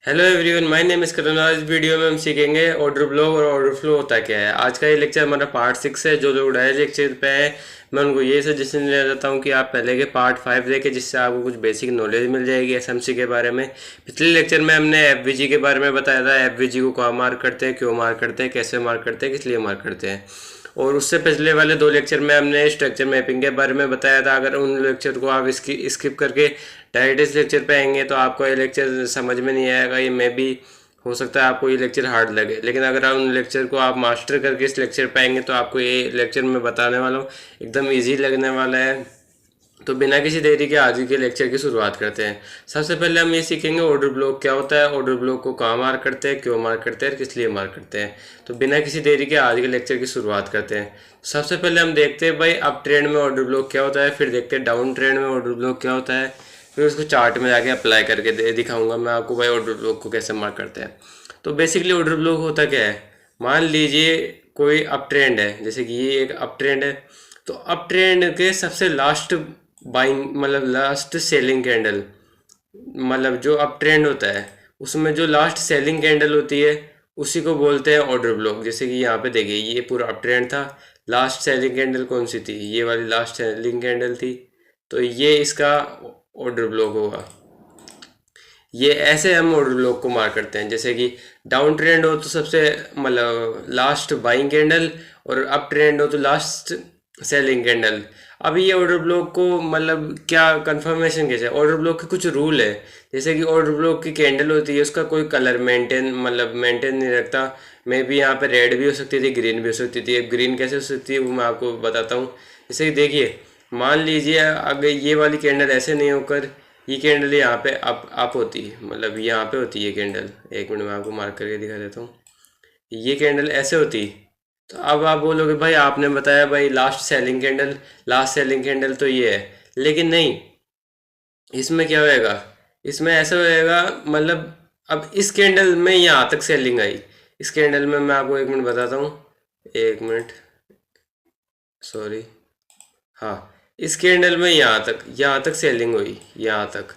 Hello everyone, my name इस करण। आज video में हम सीखेंगे ऑर्डर ब्लॉक और ऑर्डर फ्लो होता क्या है। आज का ये लेक्चर हमारा पार्ट 6 है। जो लोग नए लेक्चर पे है, मैं उनको ये सजेशन देना चाहता हूँ कि आप पहले के पार्ट 5 देखें, जिससे आपको कुछ बेसिक नॉलेज मिल जाएगी एसएमसी के बारे में। पिछले लेक्चर में हमने एफवीजी के बारे में बताया था। एफवीजी को कहाँ मार्क करते हैं, क्यों मार्क करते हैं, कैसे मार्क करते हैं, किस लिए मार्क करते हैं। और उससे पिछले वाले 2 लेक्चर में हमने स्ट्रक्चर मैपिंग के बारे में बताया था। अगर उन लेक्चर को आप स्किप करके डायरेक्ट इस लेक्चर पे आएंगे तो आपको ये लेक्चर समझ में नहीं आएगा। ये मे भी हो सकता है आपको ये लेक्चर हार्ड लगे, लेकिन अगर आप उन लेक्चर को आप मास्टर करके इस लेक्चर पे आएंगे तो आपको ये लेक्चर में बताने वाला हूँ एकदम ईजी लगने वाला है। तो बिना किसी देरी के आज के लेक्चर की शुरुआत करते हैं। सबसे पहले हम ये सीखेंगे ऑर्डर ब्लॉक क्या होता है, ऑर्डर ब्लॉक को कहाँ मार्क करते हैं, क्यों मार्क करते हैं और किस लिए मार्क करते हैं। तो बिना किसी देरी के आज के लेक्चर की शुरुआत करते हैं। सबसे पहले हम देखते हैं भाई अप ट्रेंड में ऑर्डर ब्लॉक क्या होता है, फिर देखते हैं डाउन ट्रेंड में ऑर्डर ब्लॉक क्या होता है, फिर उसको चार्ट में जाके अप्लाई करके दिखाऊंगा मैं आपको भाई ऑर्डर ब्लॉक को कैसे मार्क करते हैं। तो बेसिकली ऑर्डर ब्लॉक होता क्या है, मान लीजिए कोई अप ट्रेंड है, जैसे कि ये एक अप ट्रेंड है। तो अप ट्रेंड के सबसे लास्ट बाइंग मतलब लास्ट सेलिंग कैंडल, मतलब जो अप ट्रेंड होता है उसमें जो लास्ट सेलिंग कैंडल होती है उसी को बोलते हैं ऑर्डर ब्लॉक। जैसे कि यहाँ पे देखिए ये पूरा अप ट्रेंड था, लास्ट सेलिंग कैंडल कौन सी थी, ये वाली लास्ट सेलिंग कैंडल थी। तो ये इसका ऑर्डर ब्लॉक होगा। ये ऐसे हम ऑर्डर ब्लॉक को मार्क करते हैं। जैसे कि डाउन ट्रेंड हो तो सबसे मतलब लास्ट बाइंग कैंडल, और अप ट्रेंड हो तो लास्ट सेलिंग कैंडल। अब ये ऑर्डर ब्लॉक को मतलब क्या कंफर्मेशन कैसे, ऑर्डर ब्लॉक के कुछ रूल है। जैसे कि ऑर्डर ब्लॉक की कैंडल होती है उसका कोई कलर मेंटेन नहीं रखता। मे बी यहाँ पे रेड भी हो सकती थी, ग्रीन भी हो सकती थी। अब ग्रीन कैसे हो सकती है वो मैं आपको बताता हूँ। जैसे कि देखिए, मान लीजिए अगर ये वाली कैंडल ऐसे नहीं होकर ये कैंडल यहाँ पे अप होती है, मतलब यहाँ पे होती है ये कैंडल। एक मिनट में आपको मार्क करके दिखा देता हूँ। ये कैंडल ऐसे होती, तो अब आप बोलोगे भाई आपने बताया भाई लास्ट सेलिंग कैंडल तो ये है, लेकिन नहीं। इसमें क्या होएगा, इसमें ऐसा होएगा मतलब अब इस कैंडल में यहाँ तक सेलिंग आई। इस कैंडल में मैं आपको एक मिनट बताता हूँ, एक मिनट, सॉरी। हाँ, इस कैंडल में यहाँ तक सेलिंग हुई, यहाँ तक।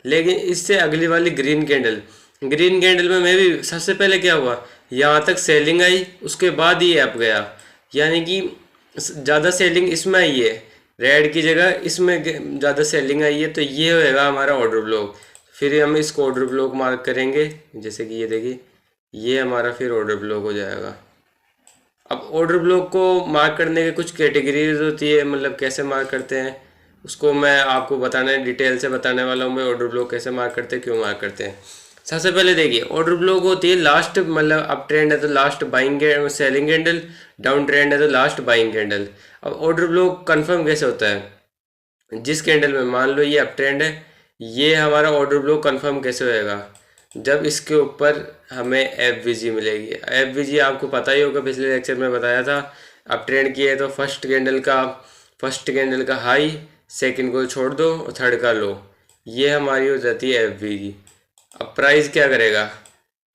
लेकिन इससे अगली वाली ग्रीन कैंडल में मैं भी सबसे पहले क्या हुआ, यहाँ तक सेलिंग आई, उसके बाद ये अप गया। यानी कि ज़्यादा सेलिंग इसमें आई है, रेड की जगह इसमें ज़्यादा सेलिंग आई है। तो ये होएगा हमारा ऑर्डर ब्लॉक। फिर हम इसको ऑर्डर ब्लॉक मार्क करेंगे। जैसे कि ये देखिए, ये हमारा फिर ऑर्डर ब्लॉक हो जाएगा। अब ऑर्डर ब्लॉक को मार्क करने के कुछ कैटेगरीज होती है, मतलब कैसे मार्क करते हैं उसको मैं आपको बताने डिटेल से बताने वाला हूँ। मैं ऑर्डर ब्लॉक कैसे मार्क करते हैं, क्यों मार्क करते हैं। सबसे पहले देखिए, ऑर्डर ब्लॉक होती है लास्ट, मतलब अप ट्रेंड है तो last buying selling candle, down trend है तो लास्ट बाइंग कैंडल। अब ऑर्डर ब्लॉक कंफर्म कैसे होता है, जिस कैंडल में मान लो ये अप ट्रेंड है, ये हमारा ऑर्डर ब्लॉक कंफर्म कैसे होएगा, जब इसके ऊपर हमें एफ वी जी मिलेगी। एफ वी जी आपको पता ही होगा, पिछले लेक्चर में बताया था। अप ट्रेंड की है तो फर्स्ट कैंडल का हाई, सेकंड को छोड़ दो और थर्ड का लो। ये हमारी हो जाती है एफ वी जी। अब प्राइस क्या करेगा,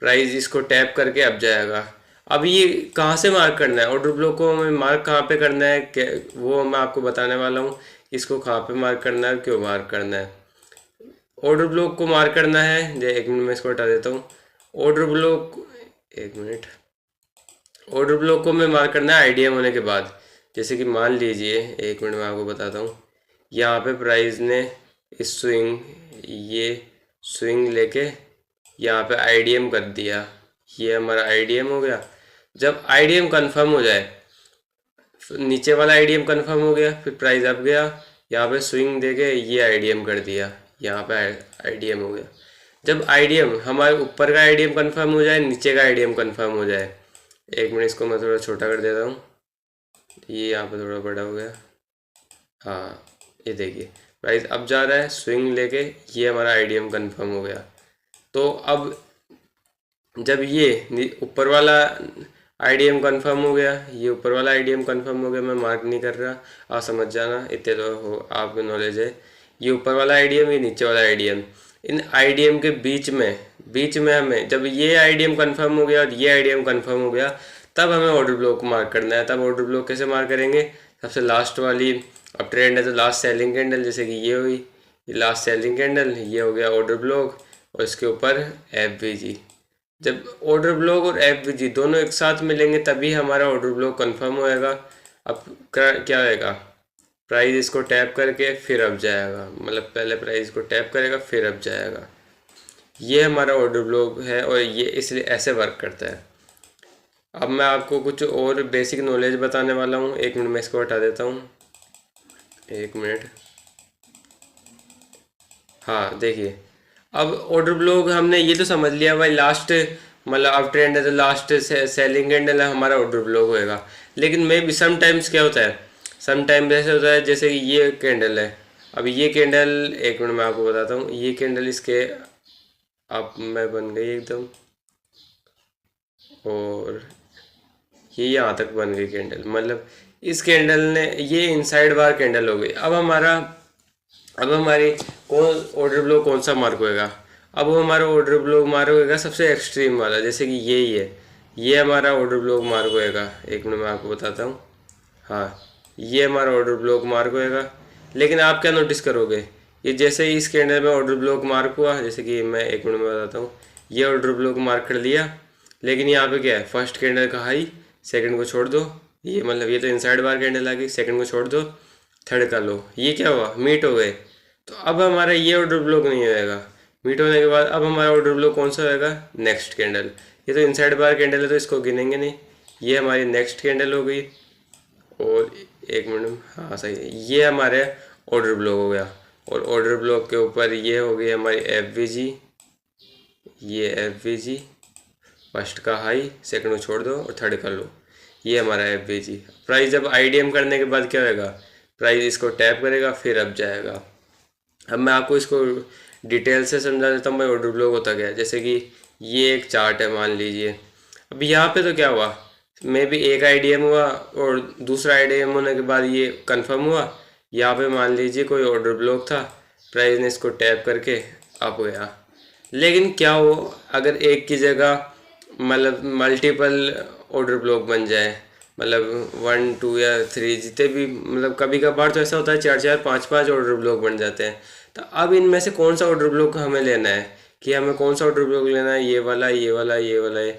प्राइस इसको टैप करके अब जाएगा। अब ये कहाँ से मार्क करना है, ऑर्डर ब्लॉक को हमें मार्क कहाँ पे करना है, वो मैं आपको बताने वाला हूँ। इसको कहाँ पे मार्क करना है, क्यों मार्क करना है। ऑर्डर ब्लॉक को मार्क करना है, एक मिनट में इसको हटा देता हूँ। ऑर्डर ब्लॉक, एक मिनट, ऑर्डर ब्लॉक को मैं मार्क करना है आईडीएम होने के बाद। जैसे कि मान लीजिए, एक मिनट में आपको बताता हूँ। यहाँ पे प्राइस ने इस ये स्विंग लेके यहाँ पे आईडीएम कर दिया। ये हमारा आईडीएम हो गया। जब आईडीएम कंफर्म हो जाए, नीचे वाला आईडीएम कंफर्म हो गया, फिर प्राइस अप गया, यहाँ पे स्विंग देके ये आईडीएम कर दिया, यहाँ पे आईडीएम हो गया। जब आईडीएम हमारे ऊपर का आईडीएम कंफर्म हो जाए, नीचे का आईडीएम कंफर्म हो जाए, एक मिनट इसको मैं थोड़ा छोटा कर देता हूँ, ये यहाँ पे थोड़ा बड़ा हो गया। हाँ, ये देखिए प्राइस अब जा रहा है स्विंग लेके, ये हमारा आईडीएम कंफर्म हो गया। तो अब जब ये ऊपर वाला आईडीएम कंफर्म हो गया, ये ऊपर वाला आईडीएम कंफर्म हो गया, मैं मार्क नहीं कर रहा, आप समझ जाना, इतने तो हो आपको नॉलेज है। ये ऊपर वाला आईडीएम, ये नीचे वाला आईडीएम, इन आईडीएम के बीच में हमें जब ये आईडीएम कंफर्म हो गया और ये आईडीएम कंफर्म हो गया, तब हमें ऑर्डर ब्लॉक मार्क करना है। तब ऑर्डर ब्लॉक कैसे मार्क करेंगे, सबसे लास्ट वाली, अब ट्रेंड है तो लास्ट सेलिंग कैंडल, जैसे कि ये हुई, ये लास्ट सेलिंग कैंडल, ये हो गया ऑर्डर ब्लॉक। और इसके ऊपर FVG। जब ऑर्डर ब्लॉक और FVG दोनों एक साथ मिलेंगे तभी हमारा ऑर्डर ब्लॉक कंफर्म होएगा। अब क्या होएगा, प्राइस इसको टैप करके फिर अब जाएगा, मतलब पहले प्राइस को टैप करेगा फिर अब जाएगा। ये हमारा ऑर्डर ब्लॉक है और ये इसलिए ऐसे वर्क करता है। अब मैं आपको कुछ और बेसिक नॉलेज बताने वाला हूँ। 1 मिनट में इसको हटा देता हूँ, 1 मिनट। हाँ देखिए, अब ऑर्डर ब्लॉक हमने ये तो समझ लिया भाई, लास्ट मतलब अब ट्रेंड है तो लास्ट सेलिंग कैंडल है हमारा ऑर्डर ब्लॉक होएगा। लेकिन मे बी समटाइम्स क्या होता है, समटाइम्स ऐसे होता है जैसे कि ये कैंडल है। अब ये कैंडल, 1 मिनट में आपको बताता हूँ, ये कैंडल इसके अब मैं बन गई एकदम, और ये यहाँ तक बन गई कैंडल। मतलब इस कैंडल ने, ये इनसाइड बार कैंडल हो गई। अब हमारी कौन ऑर्डर ब्लॉक कौन सा मार्क होएगा, अब हमारा ऑर्डर ब्लॉक मार्क होएगा सबसे एक्सट्रीम वाला, जैसे कि ये ही है, ये हमारा ऑर्डर ब्लॉक मार्क होएगा। 1 मिनट में आपको बताता हूँ। हाँ, ये हमारा ऑर्डर ब्लॉक मार्क होएगा। लेकिन आप क्या नोटिस करोगे, ये जैसे ही इस कैंडल में ऑर्डर ब्लॉक मार्क हुआ, जैसे कि मैं 1 मिनट में बताता हूँ, ये ऑर्डर ब्लॉक मार्क कर लिया। लेकिन यहाँ पे क्या है, फर्स्ट कैंडल का हाई, सेकंड को छोड़ दो, ये मतलब ये तो इनसाइड बार कैंडल आ गई, सेकंड को छोड़ दो, थर्ड का लो, ये क्या हुआ, मीट हो गए। तो अब हमारा ये ऑर्डर ब्लॉक नहीं होएगा। मीट होने के बाद अब हमारा ऑर्डर ब्लॉक कौन सा होएगा, नेक्स्ट कैंडल। ये तो इनसाइड बार कैंडल है तो इसको गिनेंगे नहीं, ये हमारी नेक्स्ट कैंडल हो गई। और 1 मिनट, हाँ सही है, ये हमारे ऑर्डर ब्लॉक हो गया। और ऑर्डर ब्लॉक के ऊपर ये हो गई हमारी FVG, ये FVG, फर्स्ट का हाई, सेकंड को छोड़ दो और थर्ड का लो, ये हमारा FVG। प्राइस जब IDM करने के बाद क्या होएगा, प्राइस इसको टैप करेगा फिर अब जाएगा। अब मैं आपको इसको डिटेल से समझा देता हूँ भाई ऑर्डर ब्लॉक होता क्या है। जैसे कि ये एक चार्ट है मान लीजिए, अब यहाँ पे तो क्या हुआ, मे बी एक IDM हुआ और दूसरा IDM होने के बाद ये कंफर्म हुआ। यहाँ पे मान लीजिए कोई ऑर्डर ब्लॉक था, प्राइस ने इसको टैप करके अप गया। लेकिन क्या हो, अगर एक की जगह मतलब मल्टीपल ऑर्डर ब्लॉक बन जाए, मतलब 1 2 या 3 जितने भी, मतलब कभी कभार तो ऐसा होता है 4 4 5 5 ऑर्डर ब्लॉक बन जाते हैं। तो अब इनमें से कौन सा ऑर्डर ब्लॉक हमें लेना है, कि हमें कौन सा ऑर्डर ब्लॉक लेना है, ये वाला, ये वाला, ये वाला है।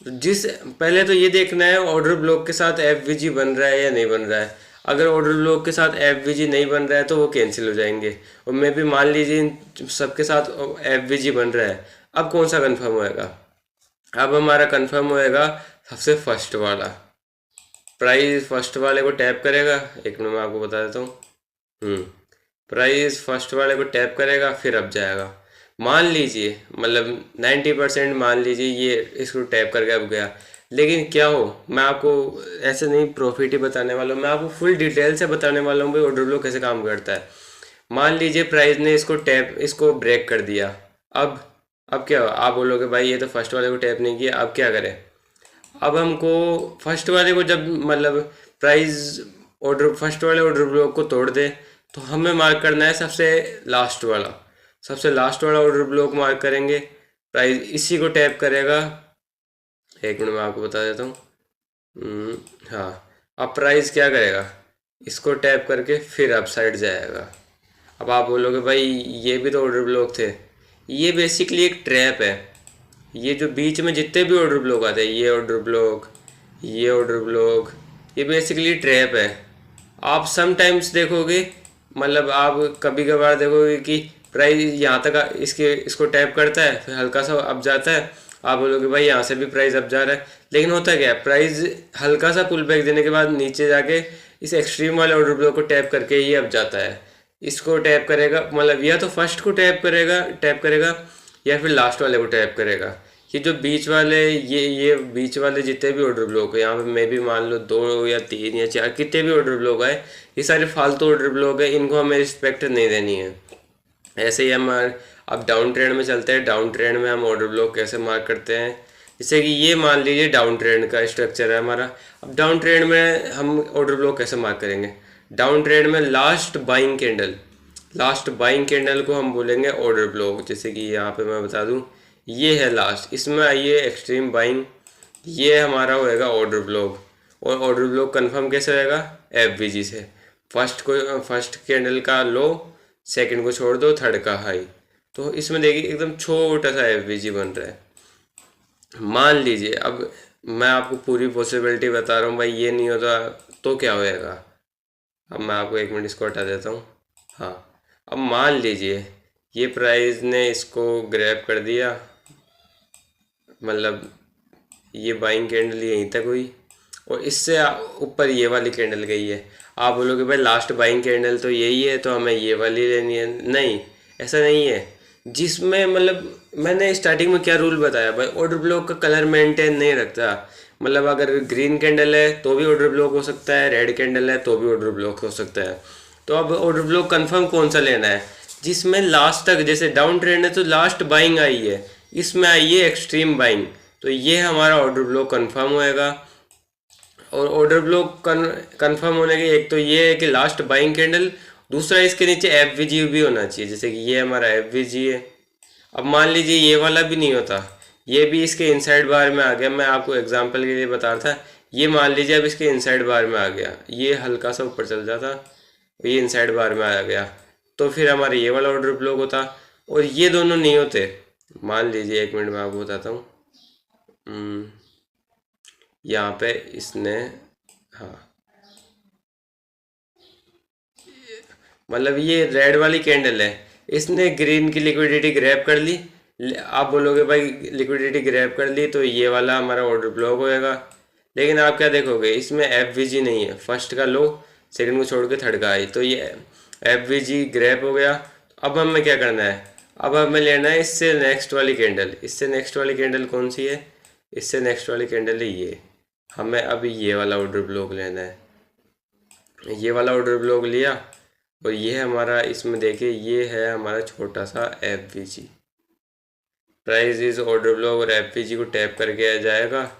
तो पहले तो ये देखना है ऑर्डर ब्लॉक के साथ FVG बन रहा है या नहीं बन रहा है। अगर ऑर्डर ब्लॉक के साथ FVG नहीं बन रहा है तो वो कैंसिल हो जाएंगे। और मैं भी मान लीजिए इन सबके साथ FVG बन रहा है, अब कौन सा कंफर्म होएगा, अब हमारा कंफर्म होएगा सबसे फर्स्ट वाला। प्राइस फर्स्ट वाले को टैप करेगा, 1 मिनट में आपको बता देता हूँ। प्राइस फर्स्ट वाले को टैप करेगा फिर अब जाएगा। मान लीजिए मतलब 90% मान लीजिए ये इसको टैप करके अब गया। लेकिन क्या हो, मैं आपको ऐसे नहीं प्रॉफिट ही बताने वाला हूँ, मैं आपको फुल डिटेल से बताने वाला हूँ भाई ऑर्डर ब्लॉक कैसे काम करता है। मान लीजिए प्राइस ने इसको ब्रेक कर दिया। अब क्या हो, आप बोलोगे भाई ये तो फर्स्ट वाले को टैप नहीं किया, अब क्या करें। अब हमको फर्स्ट वाले को जब मतलब प्राइस फर्स्ट वाले ऑर्डर ब्लॉक को तोड़ दे तो हमें मार्क करना है सबसे लास्ट वाला ऑर्डर ब्लॉक मार्क करेंगे। प्राइस इसी को टैप करेगा, 1 मिनट में आपको बता देता हूँ। हाँ, अब प्राइस क्या करेगा, इसको टैप करके फिर अप साइड जाएगा। अब आप बोलोगे भाई ये भी तो ऑर्डर ब्लॉक थे, ये बेसिकली एक ट्रैप है। ये जो बीच में जितने भी ऑर्डर ब्लॉक आते हैं, ये ऑर्डर ब्लॉक, ये ऑर्डर ब्लॉक, ये बेसिकली ट्रैप है। आप समटाइम्स देखोगे, मतलब आप कभी कभार देखोगे कि प्राइस यहाँ तक इसको टैप करता है फिर हल्का सा अप जाता है। आप बोलोगे भाई यहाँ से भी प्राइस अप जा रहा है, लेकिन होता क्या है, प्राइस हल्का सा पुल बैक देने के बाद नीचे जाके इस एक्सट्रीम वाले ऑर्डर ब्लॉक को टैप करके ही अप जाता है। इसको टैप करेगा, मतलब या तो फर्स्ट को टैप करेगा या फिर लास्ट वाले को टैप करेगा। ये जो बीच वाले, ये बीच वाले जितने भी ऑर्डर ब्लॉक है, यहाँ पे मैं भी मान लो 2 या 3 या 4 कितने भी ऑर्डर ब्लॉक है, ये सारे फालतू ऑर्डर ब्लॉक है, इनको हमें रिस्पेक्ट नहीं देनी है। ऐसे ही हम अब डाउन ट्रेंड में चलते हैं। डाउन ट्रेंड में हम ऑर्डर ब्लॉक कैसे मार्क करते हैं, जैसे कि ये मान लीजिए डाउन ट्रेंड का स्ट्रक्चर है हमारा। अब डाउन ट्रेंड में हम ऑर्डर ब्लॉक कैसे मार्क करेंगे, डाउन ट्रेंड में लास्ट बाइंग कैंडल को हम बोलेंगे ऑर्डर ब्लॉक। जैसे कि यहाँ पे मैं बता दूँ, ये है लास्ट, इसमें आइए एक्सट्रीम बाइंग, ये हमारा होएगा ऑर्डर ब्लॉक। और ऑर्डर ब्लॉक कंफर्म कैसे होएगा, FVG से। फर्स्ट कैंडल का लो, सेकंड को छोड़ दो, थर्ड का हाई। तो इसमें देखिए एकदम छोटा सा एफवीजी बन रहा है। मान लीजिए, अब मैं आपको पूरी पॉसिबिलिटी बता रहा हूँ भाई, ये नहीं होता तो क्या होएगा। अब मैं आपको 1 मिनट इसको हटा देता हूँ। हाँ, अब मान लीजिए ये प्राइस ने इसको ग्रैब कर दिया, मतलब ये बाइंग कैंडल यहीं तक हुई और इससे ऊपर ये वाली कैंडल गई है। आप बोलोगे भाई लास्ट बाइंग कैंडल तो यही है तो हमें ये वाली लेनी है। नहीं, ऐसा नहीं है। जिसमें मतलब मैंने स्टार्टिंग में क्या रूल बताया भाई, ऑर्डर ब्लॉक का कलर मेंटेन नहीं रखता। मतलब अगर ग्रीन कैंडल है तो भी ऑर्डर ब्लॉक हो सकता है, रेड कैंडल है तो भी ऑर्डर ब्लॉक हो सकता है। तो अब ऑर्डर ब्लॉक कंफर्म कौन सा लेना है, जिसमें लास्ट तक, जैसे डाउन ट्रेंड है तो लास्ट बाइंग आई है, इसमें आई है एक्सट्रीम बाइंग, तो ये हमारा ऑर्डर ब्लॉक कंफर्म होएगा। और ऑर्डर ब्लॉक कंफर्म होने के एक तो ये है कि लास्ट बाइंग कैंडल, दूसरा इसके नीचे एफवीजी भी होना चाहिए, जैसे कि ये हमारा एफवीजी है। अब मान लीजिए ये वाला भी नहीं होता, ये भी इसके इनसाइड बार में आ गया। मैं आपको एग्जांपल के लिए बता रहा था, ये मान लीजिए अब इसके इनसाइड बार में आ गया, ये हल्का सा ऊपर चल जाता, ये इनसाइड बार में आ गया, तो फिर हमारा ये वाला ऑर्डर ब्लॉक होता। और ये दोनों नहीं होते, मान लीजिए 1 मिनट में आपको बताता हूँ। यहाँ पे इसने, हाँ, मतलब ये रेड वाली कैंडल है, इसने ग्रीन की लिक्विडिटी ग्रैब कर ली। आप बोलोगे भाई लिक्विडिटी ग्रैब कर ली तो ये वाला हमारा ऑर्डर ब्लॉक होएगा, लेकिन आप क्या देखोगे इसमें एफवीजी नहीं है। फर्स्ट का लो, सेकंड को छोड़ के थर्ड का आई, तो ये एफवीजी ग्रैब हो गया। अब हमें क्या करना है, अब हमें लेना है इससे नेक्स्ट वाली कैंडल। इससे नेक्स्ट वाली कैंडल कौन सी है, इससे नेक्स्ट वाली कैंडल है ये। हमें अभी ये वाला ऑर्डर ब्लॉक लेना है। ये वाला ऑर्डर ब्लॉक लिया और ये हमारा, इसमें देखिए ये है हमारा छोटा सा FVG. Price is order block और एफवीजी को टैप करके आ जाएगा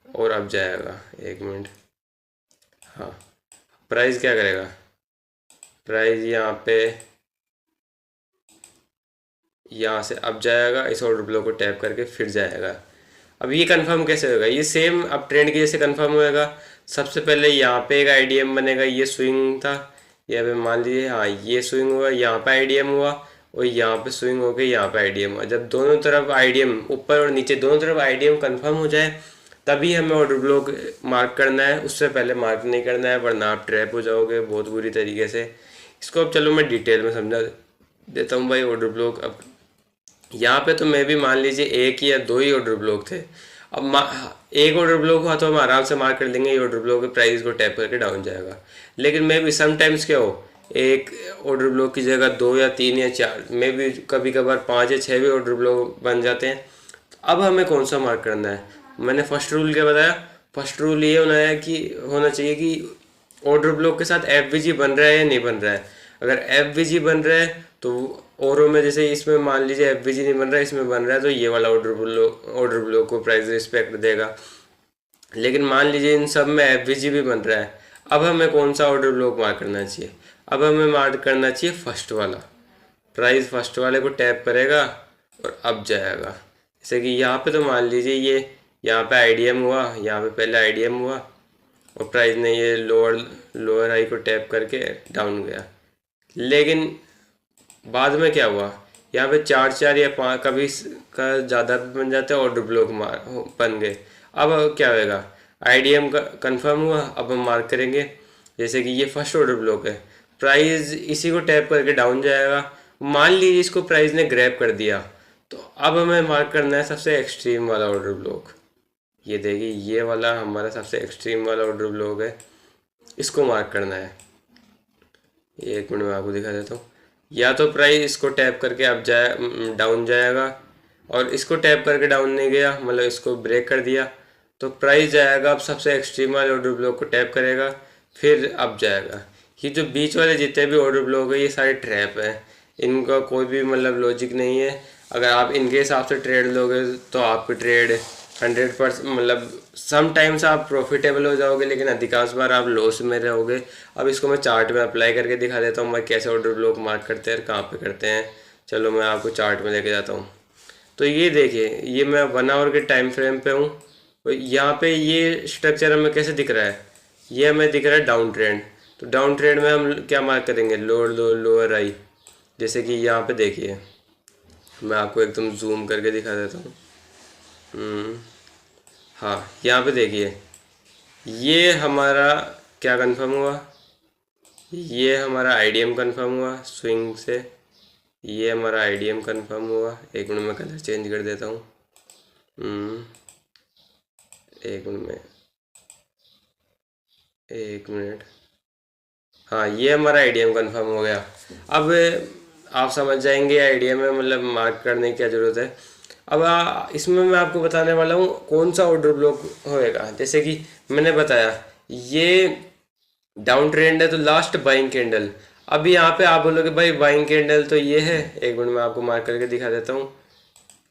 और अब जाएगा। 1 मिनट, हाँ, प्राइस क्या करेगा, प्राइस यहाँ पे, यहाँ से अब जाएगा, इस ऑर्डर ब्लॉक को टैप करके फिर जाएगा। अब ये कंफर्म कैसे होगा, ये सेम अब ट्रेंड की जैसे कंफर्म होएगा। सबसे पहले यहाँ पे एक आईडीएम बनेगा, ये स्विंग था, यहाँ पे मान लीजिए, हाँ, ये स्विंग हुआ, यहाँ पे आईडीएम हुआ और यहाँ पे स्विंग होके यहाँ पे आईडीएम हुआ। जब दोनों तरफ आईडीएम, ऊपर और नीचे दोनों तरफ आईडीएम कंफर्म हो जाए तभी हमें ऑर्डर ब्लॉक मार्क करना है, उससे पहले मार्क नहीं करना है, वरना आप ट्रैप हो जाओगे बहुत बुरी तरीके से। इसको अब चलो मैं डिटेल में समझा देता हूँ भाई ऑर्डर ब्लॉक। अब यहाँ पे तो मैं भी मान लीजिए एक या दो ही ऑर्डर ब्लॉक थे। अब एक ऑर्डर ब्लॉक हुआ तो हम आराम से मार्क कर लेंगे, ये ऑर्डर ब्लॉक के प्राइस को टैप करके डाउन जाएगा। लेकिन मैं भी समटाइम्स क्या हो, एक ऑर्डर ब्लॉक की जगह 2 या 3 या 4, मैं भी कभी कभार 5 या 6 भी ऑर्डर ब्लॉक बन जाते हैं। अब हमें कौन सा मार्क करना है, मैंने फर्स्ट रूल क्या बताया, फर्स्ट रूल ये होना चाहिए कि ऑर्डर ब्लॉक के साथ एफवीजी बन रहा है या नहीं बन रहा है। अगर एफवीजी बन रहा है तो औरों में, जैसे इसमें मान लीजिए एफवीजी नहीं बन रहा है, इसमें बन रहा है, तो ये वाला ऑर्डर ब्लॉक को प्राइस रिस्पेक्ट देगा। लेकिन मान लीजिए इन सब में एफवीजी भी बन रहा है, अब हमें कौन सा ऑर्डर ब्लॉक मार्क करना चाहिए, अब हमें मार्क करना चाहिए फर्स्ट वाला। प्राइस फर्स्ट वाले को टैप करेगा और अब जाएगा। जैसे कि यहाँ पे तो मान लीजिए ये यहाँ पे आईडीएम हुआ, यहाँ पे पहले आईडीएम हुआ और प्राइस ने ये लोअर हाई को टैप करके डाउन गया। लेकिन बाद में क्या हुआ, यहाँ पे 4 या 5 कभी का ज़्यादा बन जाते हैं, ऑर्डर ब्लॉक बन गए। अब क्या होएगा, आईडीएम का कंफर्म हुआ, अब हम मार्क करेंगे। जैसे कि ये फर्स्ट ऑर्डर ब्लॉक है, प्राइस इसी को टैप करके डाउन जाएगा। मान लीजिए इसको प्राइस ने ग्रैब कर दिया, तो अब हमें मार्क करना है सबसे एक्सट्रीम वाला ऑर्डर ब्लॉक। ये देखिए ये वाला हमारा सबसे एक्सट्रीम वाला ऑर्डर ब्लॉक है, इसको मार्क करना है। 1 मिनट में आपको दिखा देता हूँ। या तो प्राइस इसको टैप करके अब डाउन जाएगा, और इसको टैप करके डाउन नहीं गया, मतलब इसको ब्रेक कर दिया, तो प्राइस जाएगा अब सबसे एक्सट्रीम वाले ऑर्डर ब्लॉक को टैप करेगा, फिर अब जाएगा। ये जो बीच वाले जितने भी ऑर्डर ब्लॉक है ये सारे ट्रैप हैं, इनका कोई भी मतलब लॉजिक नहीं है। अगर आप इनके हिसाब से ट्रेड लोगे तो आपकी ट्रेड 100%, मतलब समटाइम्स आप प्रॉफिटेबल हो जाओगे, लेकिन अधिकांश बार आप लॉस में रहोगे। अब इसको मैं चार्ट में अप्लाई करके दिखा देता हूँ मैं कैसे ऑर्डर ब्लॉक मार्क करते हैं, कहाँ पे करते हैं। चलो मैं आपको चार्ट में लेके जाता हूँ। तो ये देखिए, ये मैं 1 आवर के टाइम फ्रेम पे हूँ, तो यहाँ पे ये स्ट्रक्चर हमें कैसे दिख रहा है, ये हमें दिख रहा है डाउन ट्रेंड। तो डाउन ट्रेंड में हम क्या मार्क करेंगे, लोअर हाई। जैसे कि यहाँ पे देखिए मैं आपको एकदम जूम करके दिखा देता हूँ। हम्म, हाँ यहाँ पे देखिए, ये हमारा क्या कंफर्म हुआ, ये हमारा आईडीएम कंफर्म हुआ स्विंग से। ये हमारा आईडीएम कंफर्म हुआ। एक मिनट में कलर चेंज कर देता हूँ। हम्म, एक मिनट में, एक मिनट। हाँ ये हमारा आईडीएम कंफर्म हो गया। अब आप समझ जाएंगे आईडीएम में मतलब मार्क करने की क्या ज़रूरत है। अब इसमें मैं आपको बताने वाला हूँ कौन सा ऑर्डर ब्लॉक होएगा। जैसे कि मैंने बताया ये डाउन ट्रेंड है तो लास्ट बाइंग कैंडल। अब यहाँ पे आप बोलोगे भाई बाइंग कैंडल तो ये है, एक मिनट में आपको मार्क करके दिखा देता हूँ।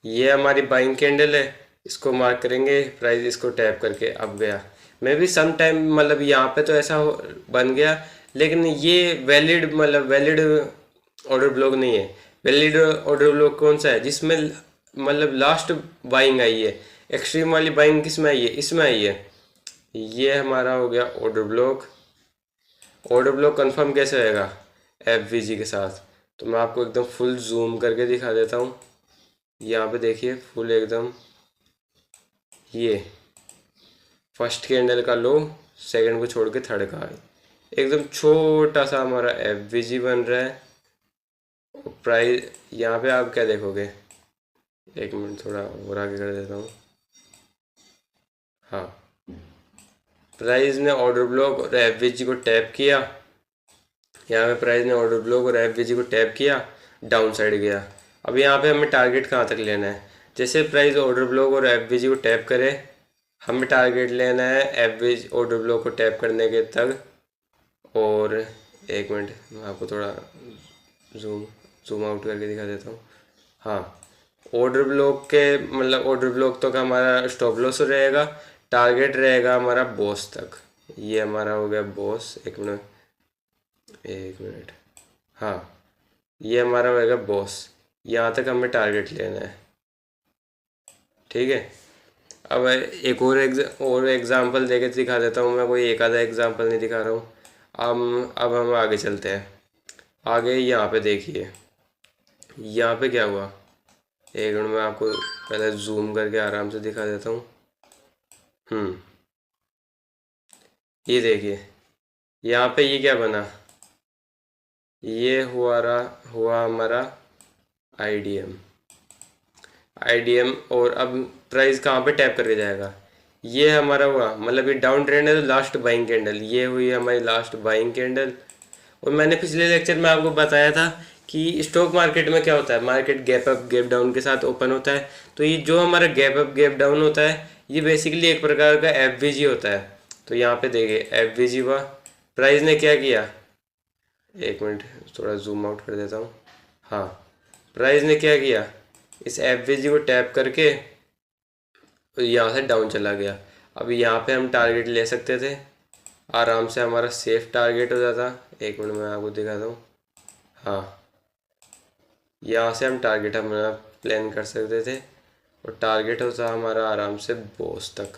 ये हमारी बाइंग कैंडल है, इसको मार्क करेंगे, प्राइस इसको टैप करके अब गया। मैं भी सम टाइम मतलब यहाँ पे तो ऐसा बन गया, लेकिन ये वैलिड मतलब वैलिड ऑर्डर ब्लॉक नहीं है। वैलिड ऑर्डर ब्लॉक कौन सा है, जिसमें मतलब लास्ट बाइंग आई है। एक्सट्रीम वाली बाइंग किस में आई है, इसमें आई है। ये हमारा हो गया order block. Order block confirm कैसे होएगा, एफ के साथ। तो मैं आपको एकदम फुल जूम करके दिखा देता हूँ। यहाँ पे देखिए फुल एकदम, ये फर्स्ट कैंडल का लो, सेकंड को छोड़ के थर्ड का है। एकदम छोटा सा हमारा एफ बन रहा है। प्राइस यहाँ पे आप क्या देखोगे, एक मिनट थोड़ा और आगे कर देता हूँ। हाँ, प्राइस ने ऑर्डर ब्लॉक और एफ को टैप किया। यहाँ पे प्राइस ने ऑर्डर ब्लॉक और एफ को टैप किया, डाउन साइड गया। अब यहाँ पे हमें टारगेट कहाँ तक लेना है। जैसे प्राइस ऑर्डर ब्लॉक और एफ को टैप करे, हमें टारगेट लेना है एफ ऑर्डर ब्लॉक को टैप करने के तक। और एक मिनट मैं आपको थोड़ा जूम जूम आउट करके दिखा देता हूँ। हाँ, ऑर्डर ब्लॉक के मतलब ऑर्डर ब्लॉक तक हमारा स्टॉप लॉस रहेगा, टारगेट रहेगा हमारा बॉस तक। ये हमारा हो गया बॉस। एक मिनट, एक मिनट। हाँ, ये हमारा होगा बॉस, यहाँ तक हमें टारगेट लेना है। ठीक है। अब एक और एग्जांपल देके दिखा देता हूँ मैं, कोई एक आधा एग्जांपल नहीं दिखा रहा हूँ। अब हम आगे चलते हैं। आगे यहाँ पे देखिए, यहाँ पे क्या हुआ। एक मिनट में आपको पहले जूम करके आराम से दिखा देता हूँ। ये देखिए, यहाँ पे ये क्या बना, ये हुआ हमारा आईडीएम। और अब प्राइस कहाँ पे टैप करके जाएगा, ये हमारा हुआ मतलब ये डाउन ट्रेंड है तो लास्ट बाइंग कैंडल, ये हुई हमारी लास्ट बाइंग कैंडल। और मैंने पिछले लेक्चर में आपको बताया था कि स्टॉक मार्केट में क्या होता है, market gap up gap down के साथ ओपन होता है। तो ये जो हमारा गैप अप गैप डाउन होता है, ये बेसिकली एक प्रकार का एफ होता है। तो यहाँ पे देखिए एफ हुआ, प्राइस ने क्या किया, एक मिनट थोड़ा जूम आउट कर देता हूँ। हाँ, प्राइस ने क्या किया, इस एफ को टैप करके यहाँ से डाउन चला गया। अब यहाँ पे हम टारगेट ले सकते थे, आराम से हमारा सेफ टारगेट हो जाता। एक मिनट में आपको दिखाता हूँ। हाँ, यहाँ से हम टारगेट हमारा प्लान कर सकते थे और टारगेट होता हमारा आराम से बॉस तक।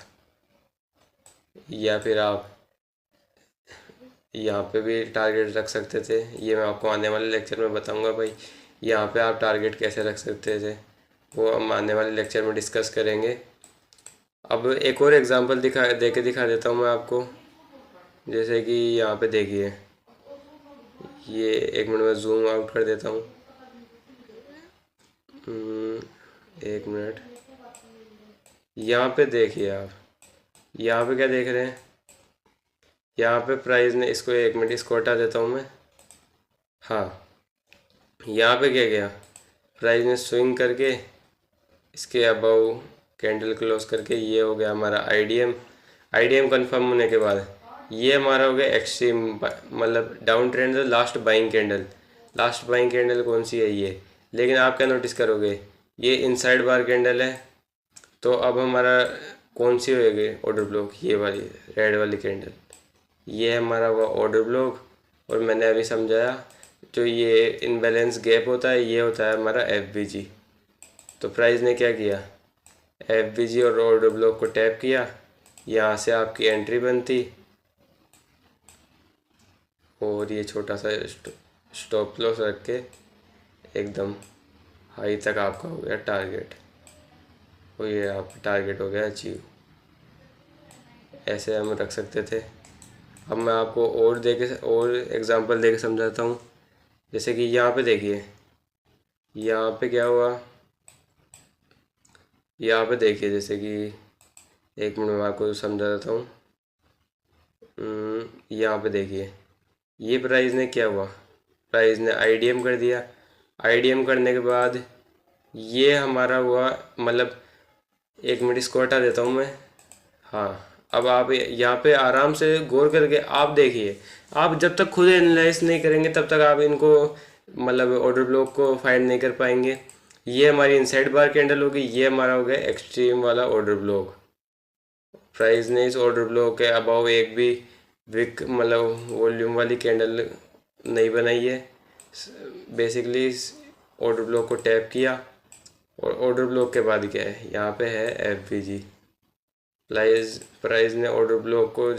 या फिर आप यहाँ पे भी टारगेट रख सकते थे, ये मैं आपको आने वाले लेक्चर में बताऊंगा भाई यहाँ पे आप टारगेट कैसे रख सकते थे, वो हम आने वाले लेक्चर में डिस्कस करेंगे। अब एक और एग्जांपल दे के दिखा देता हूँ मैं आपको। जैसे कि यहाँ पे देखिए, ये एक मिनट में जूम आउट कर देता हूँ। एक मिनट, यहाँ पे देखिए आप, यहाँ पे क्या देख रहे हैं, यहाँ पे प्राइस ने इसको, एक मिनट इसको हटा देता हूँ मैं। हाँ, यहाँ पे क्या गया, प्राइस ने स्विंग करके इसके अबव कैंडल क्लोज करके ये हो गया हमारा आईडीएम कंफर्म होने के बाद ये हमारा हो गया एक्सट्रीम मतलब डाउन ट्रेंड है, last buying candle. Last buying candle कौन सी है ये, लेकिन आप क्या नोटिस करोगे, ये इनसाइड बार कैंडल है। तो अब हमारा कौन सी होएगी ऑर्डर ब्लॉक, ये वाली रेड वाली कैंडल, ये हमारा हुआ ऑर्डर ब्लॉक। और मैंने अभी समझाया जो ये इनबैलेंस गैप होता है, ये होता है हमारा एफ। तो प्राइस ने क्या किया, एफ और ऑर्डर ब्लॉक को टैप किया, यहाँ से आपकी एंट्री बनती और ये छोटा सा स्टॉप लॉस रख के एकदम हाई तक आपका हो गया टारगेट, तो ये आपका टारगेट हो गया अचीव। ऐसे हम रख सकते थे। अब मैं आपको और एग्जांपल दे के समझाता हूँ। जैसे कि यहाँ पे देखिए, यहाँ पे क्या हुआ, यहाँ पे देखिए, जैसे कि एक मिनट में आपको समझा देता हूँ। यहाँ पे देखिए, ये प्राइस ने क्या हुआ, प्राइस ने आईडीएम कर दिया। आईडीएम करने के बाद ये हमारा हुआ, मतलब एक मिनट इसको हटा देता हूँ मैं। हाँ, अब आप यहाँ पे आराम से गौर करके आप देखिए। आप जब तक खुद एनालाइज नहीं करेंगे तब तक आप इनको, मतलब ऑर्डर ब्लॉक को फाइंड नहीं कर पाएंगे। ये हमारी इनसाइड बार कैंडल होगी, ये हमारा हो गया एक्सट्रीम वाला ऑर्डर ब्लॉक। प्राइस ने इस ऑर्डर ब्लॉक के अबाव एक भी विक मतलब वॉल्यूम वाली कैंडल नहीं बनाई है। बेसिकली इस ऑर्डर ब्लॉक को टैप किया, और ऑर्डर ब्लॉक के बाद क्या है, यहाँ पे है एफवीजी। प्राइस ने ऑर्डर ब्लॉक को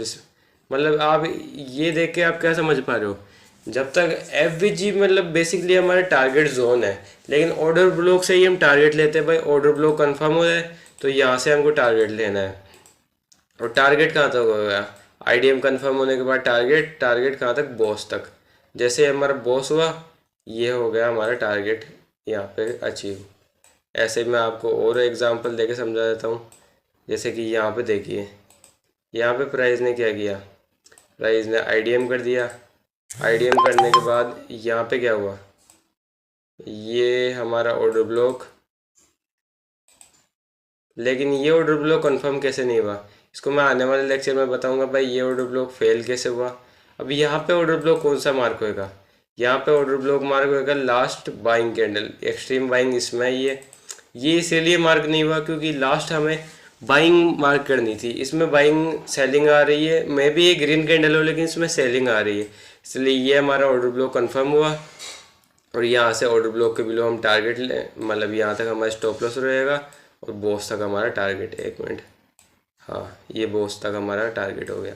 मतलब आप ये देख के आप क्या समझ पा रहे हो, जब तक एफवीजी मतलब बेसिकली हमारा टारगेट जोन है, लेकिन ऑर्डर ब्लॉक से ही हम टारगेट लेते हैं। भाई ऑर्डर ब्लॉक कंफर्म हो जाए तो यहाँ से हमको टारगेट लेना है। और टारगेट कहाँ तक हो गया, आईडीएम कंफर्म होने के बाद टारगेट कहाँ तक, बॉस तक। जैसे हमारा बॉस हुआ, ये हो गया हमारा टारगेट यहाँ पे अचीव। ऐसे मैं आपको और एग्जांपल देके समझा देता हूँ। जैसे कि यहाँ पे देखिए, यहाँ पे प्राइस ने क्या किया, प्राइस ने आईडीएम कर दिया। आईडीएम करने के बाद यहाँ पे क्या हुआ, ये हमारा ऑर्डर ब्लॉक, लेकिन ये ऑर्डर ब्लॉक कंफर्म कैसे नहीं हुआ, इसको मैं आने वाले लेक्चर में बताऊंगा। भाई ये ऑर्डर ब्लॉक फेल कैसे हुआ। अब यहाँ पे ऑर्डर ब्लॉक कौन सा मार्क होएगा, यहाँ पे ऑर्डर ब्लॉक मार्क होएगा last buying candle, extreme buying इसमें ये इसीलिए मार्क नहीं हुआ क्योंकि लास्ट हमें बाइंग मार्क करनी थी। इसमें बाइंग सेलिंग आ रही है, मे भी ये ग्रीन कैंडल हो लेकिन इसमें सेलिंग आ रही है, इसलिए ये हमारा ऑर्डर ब्लॉक कंफर्म हुआ। और यहाँ से ऑर्डर ब्लॉक के बिलो हम टारगेट लें, मतलब यहाँ तक हमारा स्टॉप लॉस रहेगा और बॉस तक हमारा टारगेट। एक मिनट, हाँ ये बॉस तक हमारा टारगेट हो गया।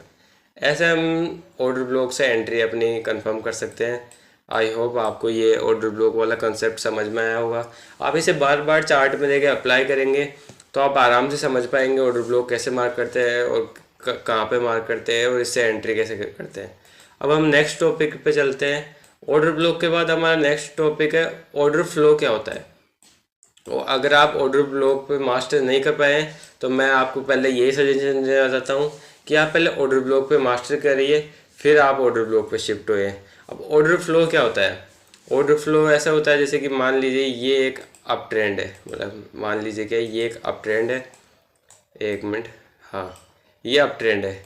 ऐसे हम ऑर्डर ब्लॉक से एंट्री अपनी कंफर्म कर सकते हैं। आई होप आपको ये ऑर्डर ब्लॉक वाला कंसेप्ट समझ में आया होगा। आप इसे बार बार चार्ट में लेके अप्लाई करेंगे तो आप आराम से समझ पाएंगे ऑर्डर ब्लॉक कैसे मार्क करते हैं और कहाँ पे मार्क करते हैं और इससे एंट्री कैसे करते हैं। अब हम नेक्स्ट टॉपिक पे चलते हैं। ऑर्डर ब्लॉक के बाद हमारा नेक्स्ट टॉपिक है ऑर्डर फ्लो क्या होता है। तो अगर आप ऑर्डर ब्लॉक पे मास्टर नहीं कर पाए तो मैं आपको पहले यही सजेशन देना चाहता हूँ कि आप पहले ऑर्डर ब्लॉक पे मास्टर करिए, फिर आप ऑर्डर ब्लॉक पे शिफ्ट होइए। अब ऑर्डर फ्लो क्या होता है, ऑर्डर फ्लो ऐसा होता है जैसे कि मान लीजिए ये एक अप ट्रेंड है, मतलब मान लीजिए क्या ये एक अप ट्रेंड है। एक मिनट, हाँ ये अप ट्रेंड है,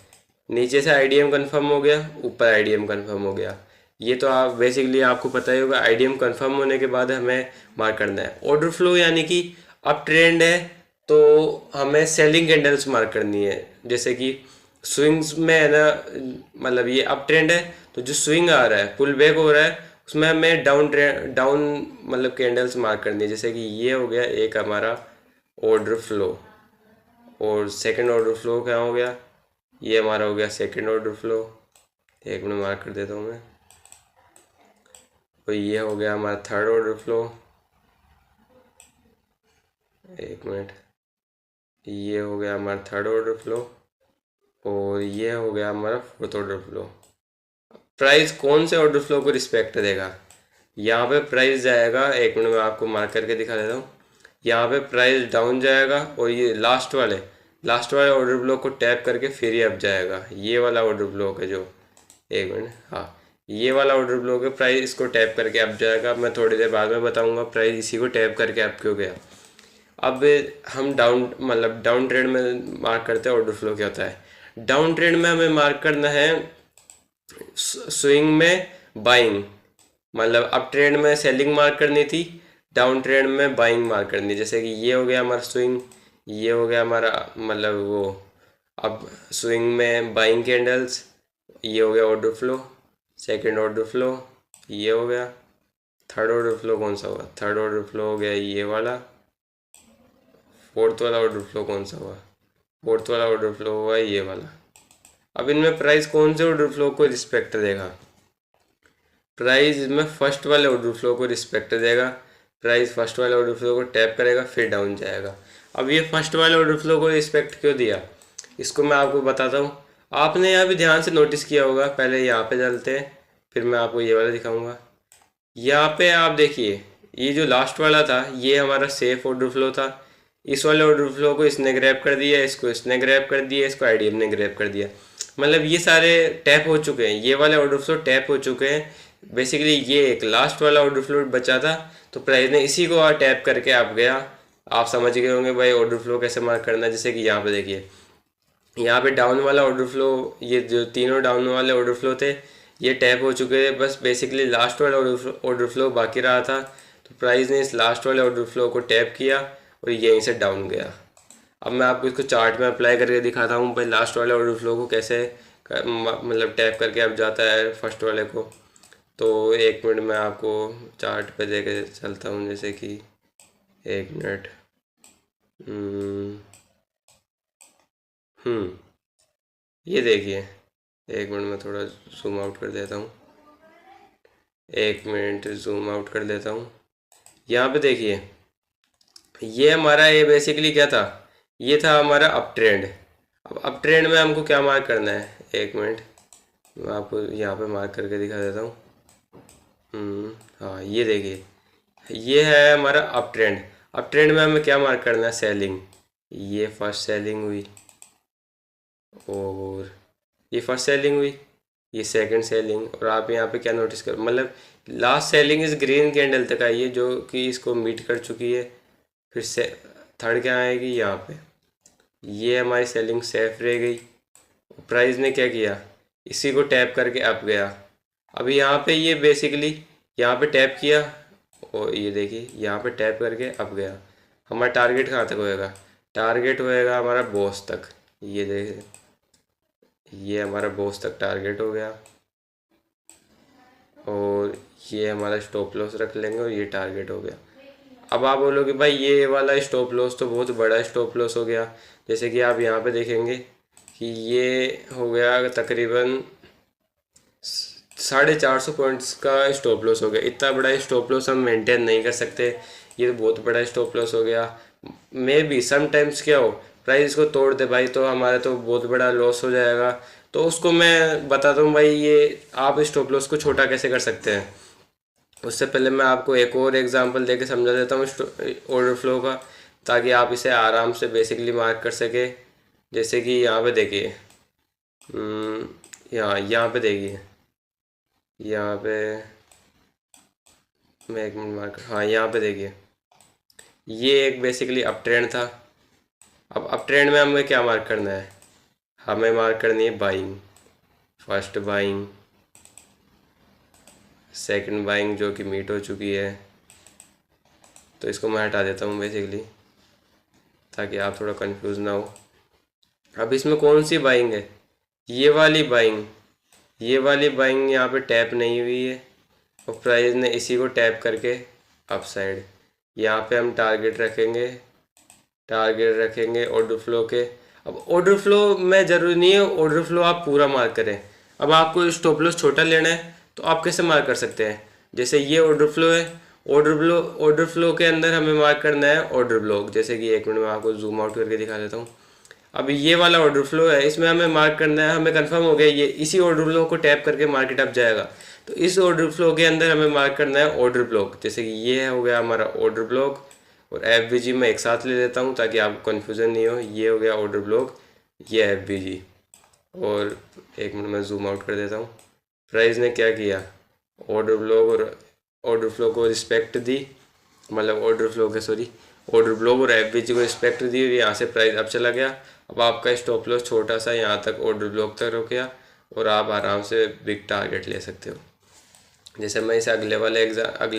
नीचे से आईडीएम कंफर्म हो गया, ऊपर आईडीएम कंफर्म हो गया। ये तो आप बेसिकली आपको पता ही होगा, आईडीएम कंफर्म होने के बाद हमें मार्क करना है। ऑर्डर फ्लो यानी कि अप ट्रेंड है तो हमें सेलिंग कैंडल्स मार्क करनी है। जैसे कि स्विंग्स में है ना, मतलब ये अप ट्रेंड है तो जो स्विंग आ रहा है, पुल बैक हो रहा है, उसमें हमें डाउन मतलब कैंडल्स मार्क करनी है। जैसे कि ये हो गया एक हमारा ऑर्डर फ्लो, और सेकंड ऑर्डर फ्लो क्या हो गया, ये हमारा हो गया सेकंड ऑर्डर फ्लो। एक मिनट मार्क कर देता हूँ मैं। तो ये हो गया हमारा थर्ड ऑर्डर फ्लो। एक मिनट, ये हो गया हमारा थर्ड ऑर्डर फ्लो, और ये हो गया हमारा फोर्थ ऑर्डर फ्लो। प्राइस कौन से ऑर्डर फ्लो को रिस्पेक्ट देगा, यहाँ पे प्राइस जाएगा, एक मिनट में आपको मार्क करके दिखा देता हूँ। यहाँ पे प्राइस डाउन जाएगा और ये लास्ट वाले ऑर्डर ब्लॉक को टैप करके फिर ही अप जाएगा। ये वाला ऑर्डर ब्लॉक है जो, एक मिनट, हाँ ये वाला ऑर्डर ब्लॉक है, प्राइस इसको टैप करके अप जाएगा। मैं थोड़ी देर बाद में बताऊंगा प्राइस इसी को टैप करके अप क्यों गया। अब हम डाउन ट्रेंड में मार्क करते हैं ऑर्डर फ्लो क्या होता है। डाउन ट्रेंड में हमें मार्क करना है स्विंग में बाइंग, मतलब अप ट्रेंड में सेलिंग मार्क करनी थी, डाउन ट्रेंड में बाइंग मार्क करनी। जैसे कि ये हो गया हमारा स्विंग, ये हो गया हमारा मतलब वो अब स्विंग में बाइंग कैंडल्स, ये हो गया order flow, second order flow ये हो गया। थर्ड ऑर्डर फ्लो कौन सा हुआ, थर्ड ऑर्डर फ्लो हो गया ये वाला। फोर्थ वाला ऑर्डर फ्लो कौन सा हुआ, फोर्थ वाला ऑर्डर फ्लो हुआ ये वाला। अब इनमें प्राइस कौन से ऑर्डर फ्लो को रिस्पेक्ट देगा, प्राइस इसमें फर्स्ट वाले ऑर्डर फ्लो को रिस्पेक्ट देगा। प्राइस फर्स्ट वाले ऑर्डर फ्लो को टैप करेगा फिर डाउन जाएगा। अब ये फर्स्ट वाले ऑर्डर फ्लो को रिस्पेक्ट क्यों दिया, इसको मैं आपको बताता हूँ। आपने यहाँ भी ध्यान से नोटिस किया होगा, पहले यहाँ पे चलते हैं फिर मैं आपको ये वाला दिखाऊंगा। यहाँ पे आप देखिए, ये जो लास्ट वाला था ये हमारा सेफ ऑर्डर फ्लो था। इस वाले ऑर्डर फ्लो को इसने ग्रैब कर दिया, इसने ग्रैब कर दिया, इसको आईडीएम ने ग्रैब कर दिया। मतलब ये सारे टैप हो चुके हैं, ये वाले ऑर्डर फ्लो टैप हो चुके हैं। बेसिकली ये एक लास्ट वाला ऑर्डर फ्लो बचा था, तो प्राइस ने इसी को टैप करके आप गया। आप समझ गए होंगे भाई ऑर्डर फ्लो कैसे मार्क करना है। जैसे कि यहाँ पे देखिए, यहाँ पे डाउन वाला ऑर्डर फ्लो, ये जो तीनों डाउन वाले ऑर्डर फ्लो थे ये टैप हो चुके हैं। बस बेसिकली लास्ट वाला ऑर्डर फ्लो बाकी रहा था, तो प्राइस ने इस लास्ट वाले ऑर्डर फ्लो को टैप किया और यहीं से डाउन गया। अब मैं आपको इसको चार्ट में अप्लाई करके दिखाता हूँ भाई लास्ट वाले ऑर्डर फ्लो को कैसे मतलब टैप करके अब जाता है फर्स्ट वाले को। तो एक मिनट मैं आपको चार्ट पे देके चलता हूँ। जैसे कि एक मिनट, ये देखिए, एक मिनट मैं थोड़ा जूम आउट कर देता हूँ, एक मिनट जूम आउट कर देता हूँ। यहाँ पे देखिए, ये हमारा ये बेसिकली क्या था, ये था हमारा अप ट्रेंड। अब अप ट्रेंड में हमको क्या मार्क करना है, एक मिनट मैं आपको यहाँ पे मार्क करके दिखा देता हूँ। हाँ ये देखिए, ये है हमारा अप ट्रेंड। अप ट्रेंड में हमें क्या मार्क करना है, सेलिंग। ये फर्स्ट सेलिंग हुई और ये फर्स्ट सेलिंग हुई, ये सेकंड सेलिंग। और आप यहाँ पे क्या नोटिस कर, मतलब लास्ट सेलिंग इस ग्रीन कैंडल तक आई है जो कि इसको मीट कर चुकी है। फिर से थर्ड क्या आएगी यहाँ पे, ये हमारी सेलिंग सेफ रह गई। प्राइस ने क्या किया, इसी को टैप करके अप गया। अब यहाँ पे ये बेसिकली यहाँ पे टैप किया और ये देखिए यहाँ पे टैप करके अप गया। हमारा टारगेट कहाँ तक होएगा, टारगेट होएगा हमारा बॉस तक। ये देखिए, ये हमारा बॉस तक टारगेट हो गया और ये हमारा स्टॉप लॉस रख लेंगे और ये टारगेट हो गया। अब आप बोलोगे भाई ये वाला स्टॉप लॉस तो बहुत बड़ा स्टॉप लॉस हो गया। जैसे कि आप यहाँ पे देखेंगे कि ये हो गया तकरीबन 450 पॉइंट्स का स्टॉप लॉस हो गया। इतना बड़ा स्टॉप लॉस हम मेंटेन नहीं कर सकते, ये तो बहुत बड़ा स्टॉप लॉस हो गया। मे बी समटाइम्स क्या हो, प्राइस को तोड़ दे भाई तो हमारा तो बहुत बड़ा लॉस हो जाएगा। तो उसको मैं बताता हूँ भाई, ये आप स्टॉप लॉस को छोटा कैसे कर सकते हैं। उससे पहले मैं आपको एक और एग्जांपल देके समझा देता हूँ ऑर्डर फ्लो का, ताकि आप इसे आराम से बेसिकली मार्क कर सके। जैसे कि यहाँ पे देखिए, यहाँ पे देखिए, यहाँ पे मैं एक मिनट मार्क, हाँ यहाँ पे देखिए, ये एक बेसिकली अप ट्रेंड था। अब अप ट्रेंड में हमें क्या मार्क करना है, हमें मार्क करनी है buying. First buying, second buying जो कि मीट हो चुकी है, तो इसको मैं हटा देता हूँ बेसिकली ताकि आप थोड़ा कंफ्यूज ना हो। अब इसमें कौन सी बाइंग है, ये वाली बाइंग, ये वाली बाइंग यहाँ पे टैप नहीं हुई है और प्राइस ने इसी को टैप करके अप साइड, यहाँ पे हम टारगेट रखेंगे ऑर्डर फ्लो के। अब ऑर्डर फ्लो में ज़रूरी नहीं है ऑर्डर फ्लो आप पूरा मार्क करें। अब आपको स्टॉप लॉस छोटा लेना है तो आप कैसे मार्क कर सकते हैं, जैसे ये ऑर्डर फ्लो है, ऑर्डर फ्लो के अंदर हमें मार्क करना है ऑर्डर ब्लॉक। जैसे कि एक मिनट में आपको जूम आउट करके दिखा देता हूँ। अब ये वाला ऑर्डर फ्लो है, इसमें हमें मार्क करना है, हमें कंफर्म हो गया ये इसी ऑर्डर फ्लो को टैप करके मार्केट अप जाएगा। तो इस ऑर्डर फ्लो के अंदर हमें मार्क करना है ऑर्डर ब्लॉक। जैसे कि ये हो गया हमारा ऑर्डर ब्लॉक और एफबीजी में एक साथ ले लेता हूँ ताकि आपको कन्फ्यूज़न नहीं हो। ये हो गया ऑर्डर ब्लॉक, ये एफबीजी। और एक मिनट में जूम आउट कर देता हूँ। प्राइस ने क्या किया, ऑर्डर ब्लॉक और ऑर्डर फ्लो को रिस्पेक्ट दी, मतलब ऑर्डर ब्लॉक और एफबीजी को रिस्पेक्ट दी और यहाँ से प्राइस अब चला गया। अब आपका स्टॉप लॉस छोटा सा यहाँ तक ऑर्डर ब्लॉक तक रुक गया और आप आराम से बिग टारगेट ले सकते हो। जैसे मैं इसे अगले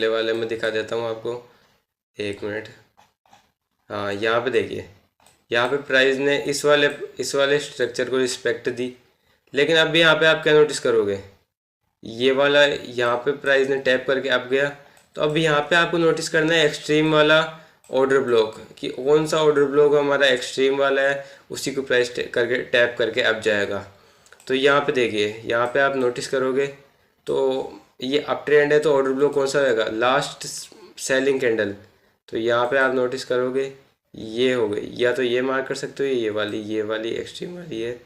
वाले में दिखा देता हूँ आपको, एक मिनट। हाँ यहाँ पे देखिए, यहाँ पे प्राइस ने इस वाले स्ट्रक्चर को रिस्पेक्ट दी, लेकिन अब यहाँ पे आप क्या नोटिस करोगे, ये वाला यहाँ पे प्राइस ने टैप करके अप गया। तो अब यहाँ पे आपको नोटिस करना है एक्सट्रीम वाला ऑर्डर ब्लॉक, कि कौन सा ऑर्डर ब्लॉक हमारा एक्सट्रीम वाला है, उसी को प्राइस टैप करके अप जाएगा। तो यहाँ पे देखिए, यहाँ पे आप नोटिस करोगे तो ये अप ट्रेंड है, तो ऑर्डर ब्लॉक कौन सा रहेगा, लास्ट सेलिंग कैंडल, तो यहाँ पे आप नोटिस करोगे ये हो गई, या तो ये मार्क कर सकते हो, ये वाली एक्सट्रीम वाली है,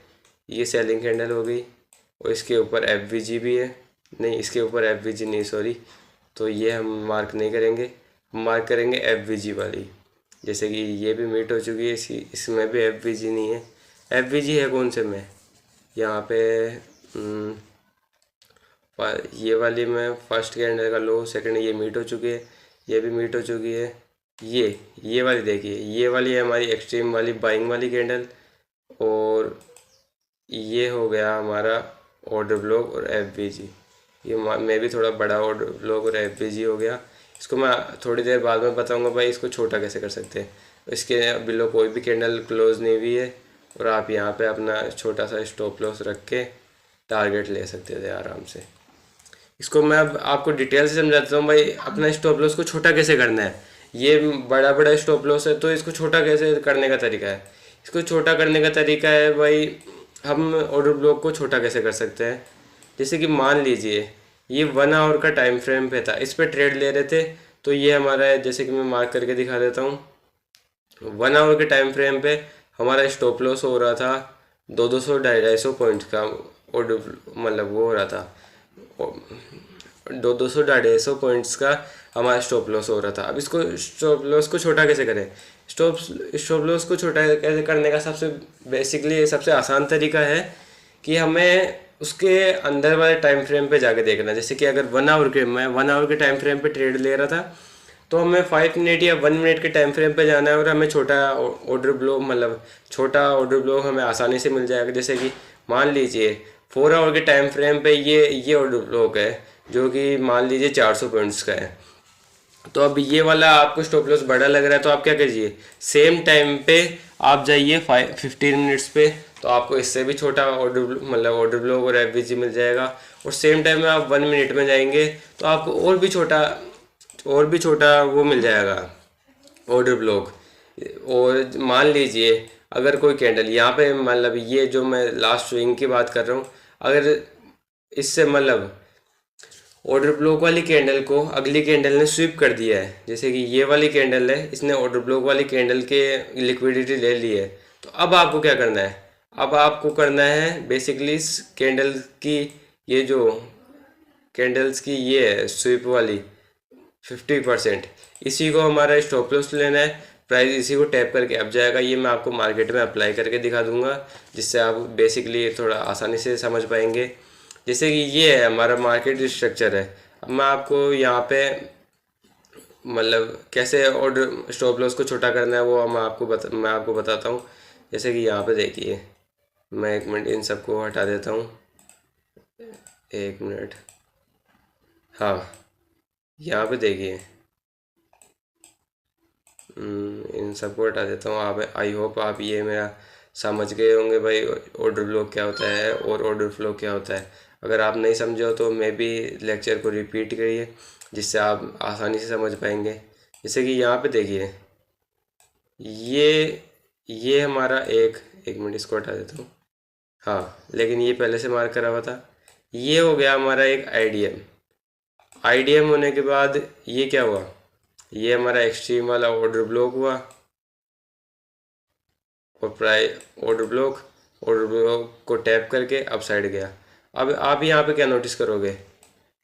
ये सेलिंग कैंडल हो गई। और इसके ऊपर एफ भी है, नहीं इसके ऊपर एफ नहीं सॉरी, तो ये हम मार्क नहीं करेंगे, हम मार्क करेंगे एफ वाली। जैसे कि ये भी मीट हो चुकी है, इसमें भी एफ नहीं है। एफ है कौन से में, यहाँ पे ये वाली में फर्स्ट कैंडल का लो, सेकंड ये मीट हो चुकी है, ये भी मीट हो चुकी है। ये वाली देखिए, ये वाली है हमारी एक्सट्रीम वाली बाइंग वाली कैंडल, और ये हो गया हमारा ऑर्डर ब्लॉक और एफ ये मैं भी थोड़ा बड़ा ऑर्डर ब्लॉक और एफ हो गया। इसको मैं थोड़ी देर बाद में बताऊंगा भाई इसको छोटा कैसे कर सकते हैं। इसके बिलो कोई भी कैंडल क्लोज नहीं हुई है, और आप यहाँ पे अपना छोटा सा स्टॉप लॉस रख के टारगेट ले सकते थे आराम से। इसको मैं अब आपको डिटेल से समझाता हूँ भाई, अपना स्टॉप लॉस को छोटा कैसे करना है। ये बड़ा बड़ा स्टॉप लॉस है, तो इसको छोटा कैसे करने का तरीका है। इसको छोटा करने का तरीका है भाई, हम ऑर्डर ब्लॉक को छोटा कैसे कर सकते हैं। जैसे कि मान लीजिए ये 1 आवर का टाइम फ्रेम पे था, इस पे ट्रेड ले रहे थे, तो ये हमारा है, जैसे कि मैं मार्क करके दिखा देता हूँ। 1 आवर के टाइम फ्रेम पे हमारा स्टॉप लॉस हो रहा था 200 250 पॉइंट्स का ऑर्डर, मतलब वो हो रहा था 200 250 पॉइंट्स का हमारा स्टॉप लॉस हो रहा था। अब इसको स्टॉप लॉस को छोटा कैसे करें। स्टॉप लॉस को छोटा कैसे करने का सबसे बेसिकली सबसे आसान तरीका है कि हमें उसके अंदर वाले टाइम फ्रेम पे जाके देखना। जैसे कि अगर 1 आवर के टाइम फ्रेम पे ट्रेड ले रहा था, तो हमें 5 मिनट या 1 मिनट के टाइम फ्रेम पे जाना है, और हमें छोटा ऑर्डर ब्लॉक, मतलब छोटा ऑर्डर ब्लॉक हमें आसानी से मिल जाएगा। जैसे कि मान लीजिए 4 आवर के टाइम फ्रेम पे ये ऑर्डर ब्लॉक है, जो कि मान लीजिए 400 पॉइंट्स का है। तो अब ये वाला आपको स्टॉप लॉस बड़ा लग रहा है, तो आप क्या कीजिए, सेम टाइम पे आप जाइए 15 मिनट्स पे, तो आपको इससे भी छोटा ऑर्डर, मतलब ऑर्डर ब्लॉक और एफ मिल जाएगा। और सेम टाइम में आप 1 मिनट में जाएंगे, तो आपको और भी छोटा वो मिल जाएगा ऑर्डर ब्लॉक। और मान लीजिए अगर कोई कैंडल यहाँ पे, मतलब ये जो मैं लास्ट स्विंग की बात कर रहा हूँ, अगर इससे मतलब ऑर्डर ब्लॉक वाली कैंडल को अगली कैंडल ने स्वीप कर दिया है, जैसे कि ये वाली कैंडल है, इसने ऑर्डर ब्लॉक वाली कैंडल के लिक्विडिटी ले ली है, तो अब आपको क्या करना है। अब आपको करना है बेसिकली इस कैंडल की, ये जो कैंडल्स की ये है स्वीप वाली 50%, इसी को हमारा स्टॉप लॉस लेना है। प्राइस इसी को टैप करके अब जाएगा, ये मैं आपको मार्केट में अप्लाई करके दिखा दूंगा, जिससे आप बेसिकली थोड़ा आसानी से समझ पाएंगे। जैसे कि ये है हमारा मार्केट स्ट्रक्चर है। अब मैं आपको यहाँ पे मतलब कैसे ऑर्डर स्टॉप लॉस को छोटा करना है वो मैं आपको बताता हूँ। जैसे कि यहाँ पे देखिए, मैं 1 मिनट इन सबको हटा देता हूँ, 1 मिनट। हाँ, यहाँ पे देखिए, इन सबको हटा देता हूँ। आप, आई होप आप ये मेरा समझ गए होंगे भाई, ऑर्डर ब्लॉक क्या होता है और ऑर्डर फ्लो क्या होता है। अगर आप नहीं समझे हो तो मे भी लेक्चर को रिपीट करिए, जिससे आप आसानी से समझ पाएंगे। जैसे कि यहाँ पे देखिए, ये हमारा एक मिनट इसको हटा देता हूँ। हाँ, लेकिन ये पहले से मार्क करा हुआ था। ये हो गया हमारा एक आईडीएम होने के बाद ये क्या हुआ, ये हमारा एक्सट्रीम वाला ऑर्डर ब्लॉक हुआ, और ऑर्डर ब्लॉक को टैप करके अप साइड गया। अब आप यहाँ पे क्या नोटिस करोगे,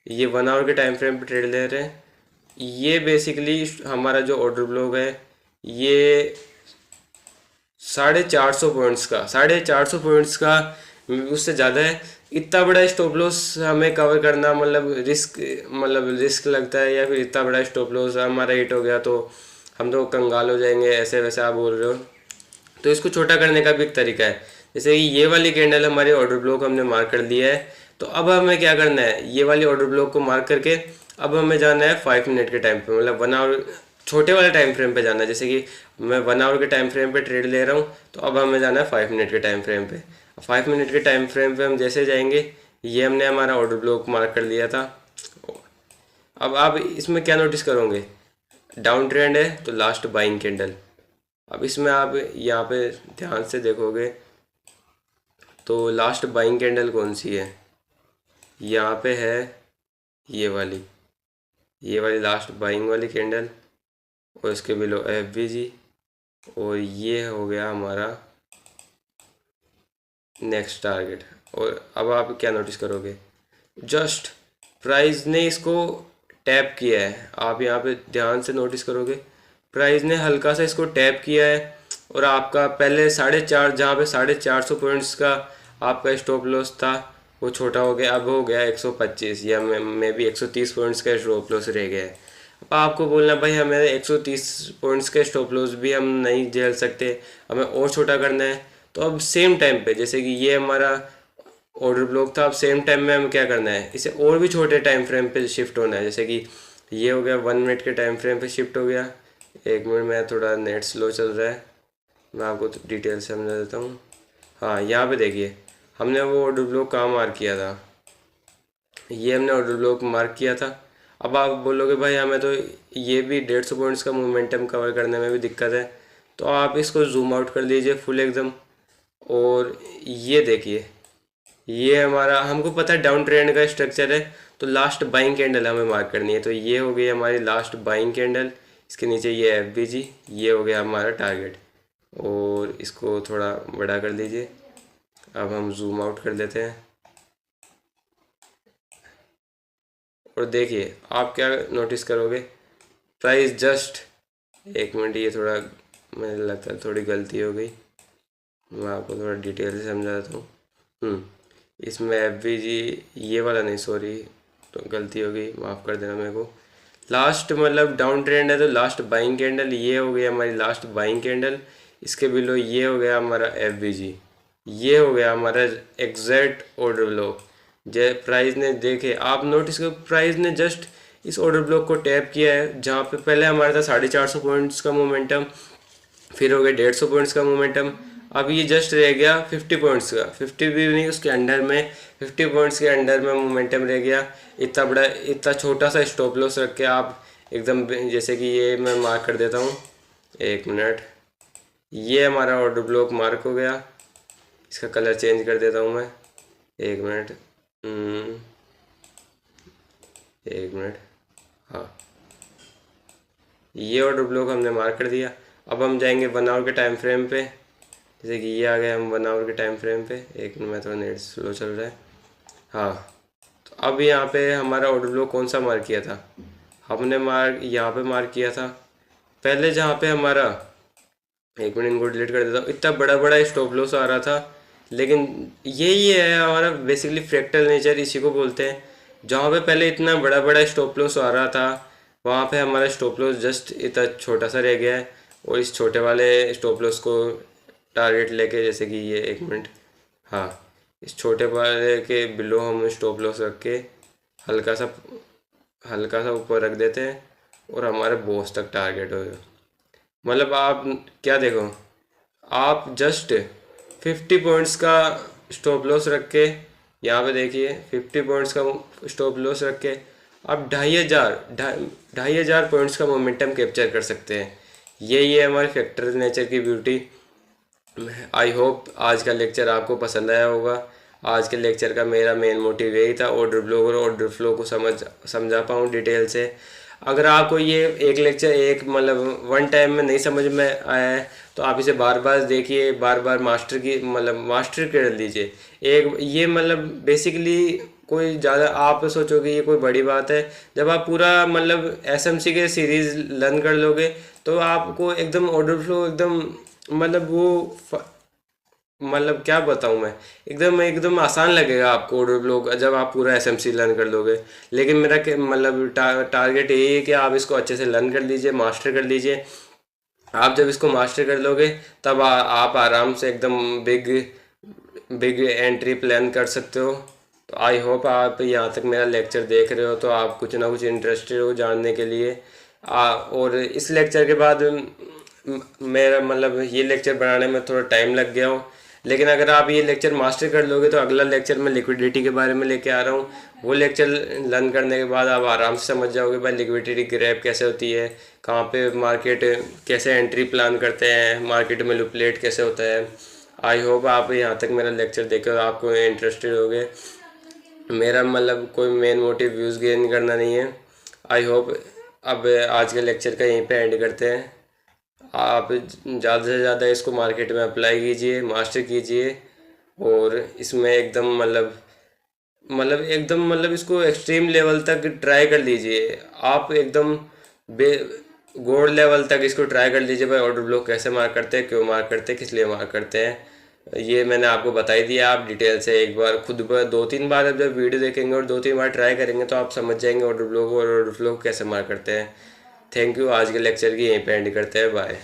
ये 1 आवर के टाइम फ्रेम पे ट्रेड ले रहे हैं। ये बेसिकली हमारा जो ऑर्डर ब्लॉक है, ये 450 पॉइंट्स का उससे ज़्यादा है। इतना बड़ा स्टॉप लॉस हमें कवर करना मतलब रिस्क लगता है, या फिर इतना बड़ा स्टॉप लॉस हमारा हिट हो गया तो हम तो कंगाल हो जाएंगे, ऐसे वैसे आप बोल रहे हो। तो इसको छोटा करने का भी एक तरीका है। जैसे कि ये वाली कैंडल हमारे ऑर्डर ब्लॉक हमने मार्क कर लिया है, तो अब हमें क्या करना है, ये वाली ऑर्डर ब्लॉक को मार्क करके अब हमें जाना है 5 मिनट के टाइम पे, मतलब 1 आवर छोटे वाले टाइम फ्रेम पे जाना है। जैसे कि मैं 1 आवर के टाइम फ्रेम पे ट्रेड ले रहा हूँ, तो अब हमें जाना है 5 मिनट के टाइम फ्रेम पे। 5 मिनट के टाइम फ्रेम पे हम जैसे जाएंगे, ये हमने हमारा ऑर्डर ब्लॉक मार्क कर लिया था। अब आप इसमें क्या नोटिस करोगे, डाउन ट्रेंड है तो लास्ट बाइंग कैंडल। अब इसमें आप यहाँ पे ध्यान से देखोगे तो लास्ट बाइंग कैंडल कौन सी है, यहाँ पे है ये वाली। ये वाली लास्ट बाइंग वाली कैंडल, और इसके बिलो FVG, और ये हो गया हमारा नेक्स्ट टारगेट। और अब आप क्या नोटिस करोगे, जस्ट प्राइस ने इसको टैप किया है। आप यहाँ पे ध्यान से नोटिस करोगे, प्राइस ने हल्का सा इसको टैप किया है, और आपका पहले 4.5, जहाँ पे 450 पॉइंट्स का आपका स्टॉप लॉस था वो छोटा हो गया, अब हो गया 125 या मे भी 130 पॉइंट्स का स्टॉप लॉस रह गया है। अब आपको बोलना भाई हमें 130 पॉइंट्स का स्टॉप लॉस भी हम नहीं झेल सकते, हमें और छोटा करना है। तो अब सेम टाइम पे, जैसे कि ये हमारा ऑर्डर ब्लॉक था, अब सेम टाइम में हमें क्या करना है, इसे और भी छोटे टाइम फ्रेम पे शिफ्ट होना है। जैसे कि ये हो गया 1 मिनट के टाइम फ्रेम पे शिफ्ट हो गया। 1 मिनट में थोड़ा नेट स्लो चल रहा है, मैं आपको डिटेल से समझा देता हूँ। हाँ, यहाँ पे देखिए हमने वो ऑर्डर ब्लॉक कहाँ मार्क किया था, ये हमने ऑर्डर ब्लॉक मार्क किया था। अब आप बोलोगे भाई हमें तो ये भी 150 पॉइंट्स का मोमेंटम कवर करने में भी दिक्कत है, तो आप इसको जूम आउट कर लीजिए फुल एकदम, और ये देखिए ये हमारा, हमको पता है डाउन ट्रेंड का स्ट्रक्चर है, तो लास्ट बाइंग कैंडल हमें मार्क करनी है। तो ये हो गई हमारी लास्ट बाइंग कैंडल, इसके नीचे ये FVG, ये हो गया हमारा टारगेट, और इसको थोड़ा बड़ा कर लीजिए। अब हम जूम आउट कर लेते हैं, और देखिए आप क्या नोटिस करोगे, प्राइस जस्ट, 1 मिनट, ये थोड़ा मुझे लगता है थोड़ी गलती हो गई, मैं आपको थोड़ा डिटेल से समझा देता हूँ। इसमें FVG ये वाला नहीं, सॉरी, तो गलती हो गई, माफ़ कर देना मेरे को। लास्ट मतलब डाउन ट्रेंड है तो लास्ट बाइंग कैंडल, ये हो गई हमारी लास्ट बाइंग कैंडल, इसके बिलो ये हो गया हमारा FVG, ये हो गया हमारा एग्जैक्ट ऑर्डर ब्लॉक। जय प्राइस ने, देखे आप नोटिस करो, प्राइस ने जस्ट इस ऑर्डर ब्लॉक को टैप किया है, जहाँ पे पहले हमारा था 450 पॉइंट्स का मोमेंटम, फिर हो गया 150 पॉइंट्स का मोमेंटम, अब ये जस्ट रह गया 50 पॉइंट्स का, 50 भी नहीं, उसके अंडर में 50 पॉइंट्स के अंडर में मोमेंटम रह गया। इतना बड़ा, इतना छोटा सा स्टॉप लॉस रख के आप एकदम, जैसे कि ये मैं मार्क कर देता हूँ, 1 मिनट, ये हमारा ऑर्डर ब्लॉक मार्क हो गया। इसका कलर चेंज कर देता हूँ मैं, 1 मिनट, 1 मिनट, हाँ, ये ऑर्डर ब्लॉक हमने मार्क कर दिया। अब हम जाएंगे 1 आवर के टाइम फ्रेम पे, जैसे कि ये आ गए हम 1 आवर के टाइम फ्रेम पे। 1 मिनट में थोड़ा नेट स्लो चल रहा है। हाँ, तो अब यहाँ पे हमारा ऑर्डर ब्लॉक कौन सा मार्क किया था, हमने मार्क यहाँ पे मार्क किया था पहले, जहाँ पे हमारा, 1 मिनट इनको डिलीट कर देता हूँ, इतना बड़ा बड़ा स्टॉप लॉस आ रहा था। लेकिन यही है हमारा बेसिकली फ्रैक्टल नेचर, इसी को बोलते हैं। जहाँ पे पहले इतना बड़ा बड़ा स्टॉप लॉस आ रहा था, वहाँ पे हमारा स्टॉप लॉस जस्ट इतना छोटा सा रह गया है, और इस छोटे वाले स्टॉप लॉस को टारगेट लेके, जैसे कि ये 1 मिनट, हाँ, इस छोटे वाले के बिलो हम स्टॉप लॉस रख के हल्का सा ऊपर रख देते हैं, और हमारे बॉस तक टारगेट हो। मतलब आप क्या देखो, आप जस्ट 50 पॉइंट्स का स्टॉप लॉस रख के, यहाँ पे देखिए 50 पॉइंट्स का स्टॉप लॉस रख के आप 2,500 पॉइंट्स का मोमेंटम कैप्चर कर सकते हैं। यही है हमारे फैक्टर नेचर की ब्यूटी। आई होप आज का लेक्चर आपको पसंद आया होगा। आज के लेक्चर का मेरा मेन मोटिव यही था, ऑर्डर ब्लॉक और ऑर्डर फ्लो को समझा पाऊँ डिटेल से। अगर आपको ये एक लेक्चर एक मतलब वन टाइम में नहीं समझ में आया है, तो आप इसे बार बार देखिए, बार बार मास्टर कर लीजिए। एक ये मतलब बेसिकली कोई ज़्यादा आप सोचोगे ये कोई बड़ी बात है, जब आप पूरा मतलब SMC के सीरीज़ लर्न कर लोगे तो आपको एकदम ऑर्डर फ्लो एकदम मतलब मतलब क्या बताऊँ मैं, एकदम एकदम आसान लगेगा आपको ऑर्डर ब्लॉक जब आप पूरा SMC लर्न कर लोगे। लेकिन मेरा मतलब टारगेट यही है कि आप इसको अच्छे से लर्न कर लीजिए, मास्टर कर लीजिए। आप जब इसको मास्टर कर लोगे तब आप आराम से एकदम बिग एंट्री प्लान कर सकते हो। तो आई होप आप यहाँ तक मेरा लेक्चर देख रहे हो तो आप कुछ ना कुछ इंटरेस्टेड हो जानने के लिए। और इस लेक्चर के बाद मेरा मतलब ये लेक्चर बनाने में थोड़ा टाइम लग गया हो, लेकिन अगर आप ये लेक्चर मास्टर कर लोगे तो अगला लेक्चर मैं लिक्विडिटी के बारे में लेके आ रहा हूँ। वो लेक्चर लर्न करने के बाद आप आराम से समझ जाओगे भाई लिक्विडिटी ग्रैब कैसे होती है, कहाँ पे मार्केट कैसे एंट्री प्लान करते हैं, मार्केट में लुपलेट कैसे होता है। आई होप आप यहाँ तक मेरा लेक्चर देखे और आपको इंटरेस्टेड होगे। मेरा मतलब कोई मेन मोटिव व्यूज़ गेन करना नहीं है, आई होप अब आज के लेक्चर का यहीं पे एंड करते हैं। आप ज़्यादा से ज़्यादा इसको मार्केट में अप्लाई कीजिए, मास्टर कीजिए, और इसमें एकदम मतलब इसको एक्सट्रीम लेवल तक ट्राई कर लीजिए। आप एकदम बे गोल्ड लेवल तक इसको ट्राई कर लीजिए। भाई ऑर्डर ब्लॉक कैसे मार्क करते हैं, क्यों मार्क करते हैं, किस लिए मार्क करते हैं, ये मैंने आपको बता ही दिया। आप डिटेल से एक बार खुद पर 2-3 बार अब जब वीडियो देखेंगे और 2-3 बार ट्राई करेंगे तो आप समझ जाएंगे ऑर्डर ब्लॉक और ऑर्डर फ्लो कैसे मार्क करते हैं। Thank you. आज के लेक्चर की यहीं पे एंड करते हैं। बाय।